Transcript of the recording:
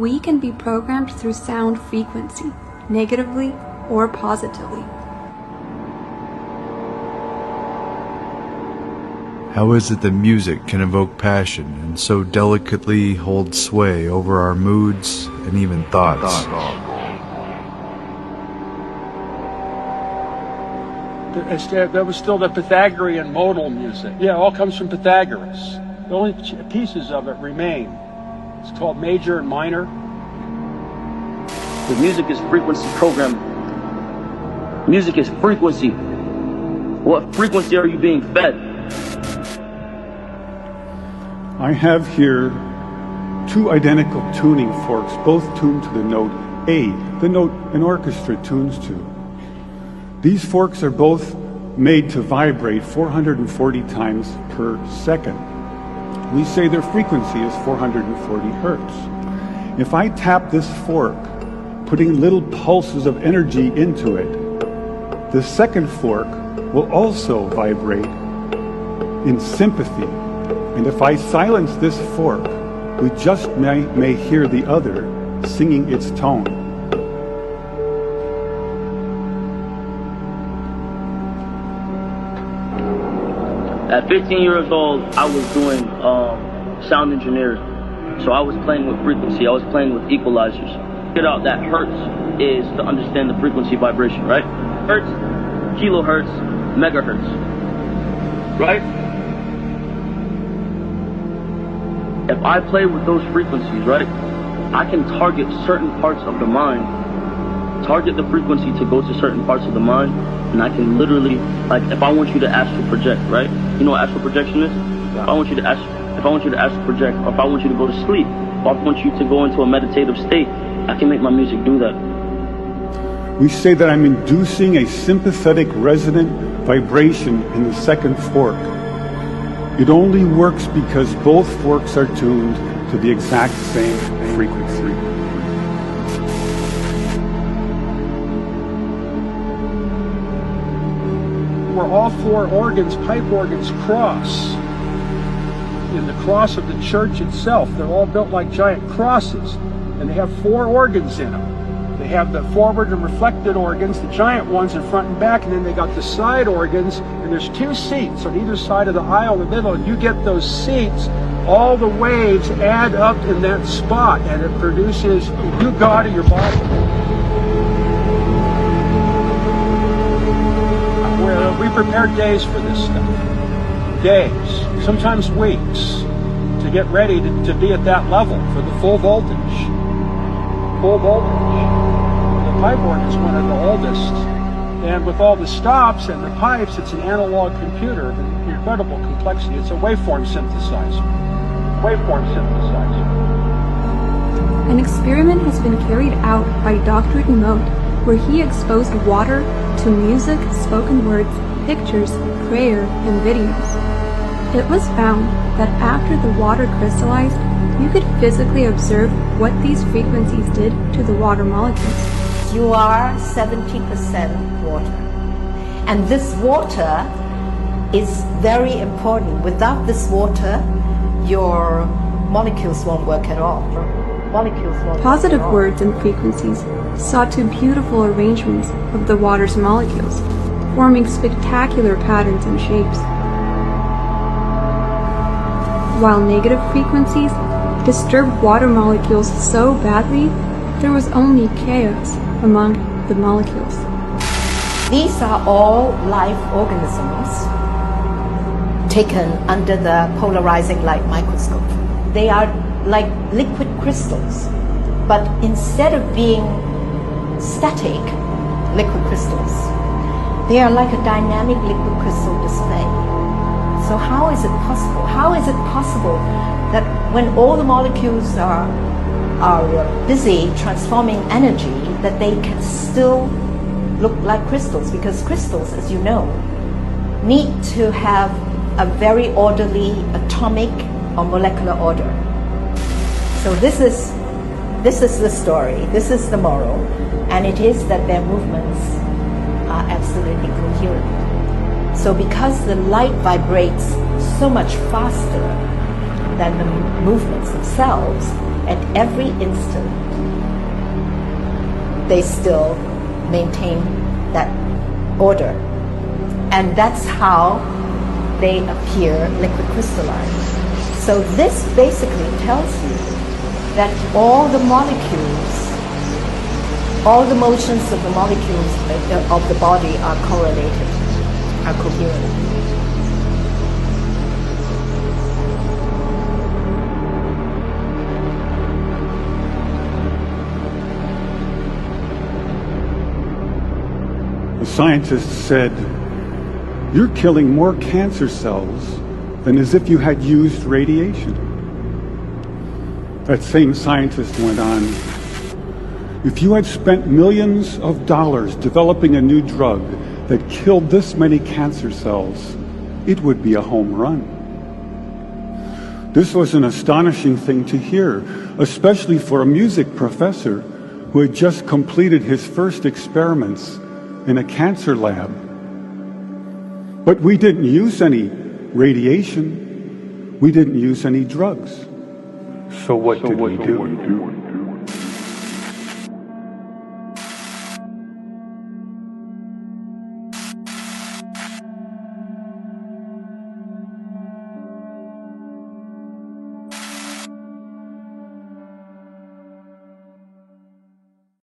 We can be programmed through sound frequency, negatively or positively. How is it that music can evoke passion and so delicately hold sway over our moods and even thoughts? There was still the Pythagorean modal music. Yeah, it all comes from Pythagoras. The only pieces of it remain. It's called major and minor. The music is frequency programming. Music is frequency. What frequency are you being fed? I have here two identical tuning forks, both tuned to the note A, the note an orchestra tunes to. These forks are both made to vibrate 440 times per second. We say their frequency is 440 hertz. If I tap this fork, putting little pulses of energy into it, the second fork will also vibrate in sympathy. And if I silence this fork, we just may hear the other singing its tone. At 15 years old, I was doing sound engineering. So I was playing with frequency. I was playing with equalizers. Get out that hertz is to understand the frequency vibration, right? Hertz, kilohertz, megahertz, right? If I play with those frequencies, right, I can target certain parts of the mind, target the frequency to go to certain parts of the mind, and I can literally, like, if I want you to astral project, right? You know what astral projection is? Yeah. If I want you to astral project, or if I want you to go to sleep, or if I want you to go into a meditative state, I can make my music do that. We say that I'm inducing a sympathetic resonant vibration in the second fork. It only works because both forks are tuned to the exact same frequency. Where all four organs, pipe organs, cross. In the cross of the church itself, they're all built like giant crosses, and they have four organs in them. They have the forward and reflected organs, the giant ones in front and back, and then they got the side organs, and there's two seats on either side of the aisle in the middle, and you get those seats, all the waves add up in that spot, and it produces you God of your body. We prepare days for this stuff. Days, sometimes weeks, to get ready to be at that level for the full voltage. Full voltage. The pipe organ is one of the oldest, and with all the stops and the pipes, it's an analog computer of incredible complexity. It's a waveform synthesizer. Waveform synthesizer. An experiment has been carried out by Dr. Emote, where he exposed water to music, spoken words, pictures, prayer, and videos. It was found that after the water crystallized, you could physically observe what these frequencies did to the water molecules. You are 70% water. And this water is very important. Without this water, your molecules won't work at all. Positive words and frequencies saw two beautiful arrangements of the water's molecules, forming spectacular patterns and shapes. While negative frequencies disturbed water molecules so badly, there was only chaos among the molecules. These are all live organisms taken under the polarizing light microscope. They are like liquid crystals, but instead of being static liquid crystals, they are like a dynamic liquid crystal display. So how is it possible? How is it possible that when all the molecules are busy transforming energy, that they can still look like crystals? Because crystals, as you know, need to have a very orderly atomic or molecular order. So this is the story, this is the moral, and it is that their movements are absolutely coherent. So because the light vibrates so much faster than the movements themselves, at every instant, they still maintain that order. And that's how they appear liquid crystalline. So this basically tells you that all the molecules, all the motions of the molecules of the body are correlated, are coherent. The scientists said, "You're killing more cancer cells than as if you had used radiation." That same scientist went on, "If you had spent millions of dollars developing a new drug that killed this many cancer cells, it would be a home run." This was an astonishing thing to hear, especially for a music professor who had just completed his first experiments in a cancer lab. But we didn't use any radiation. We didn't use any drugs. So what did we do?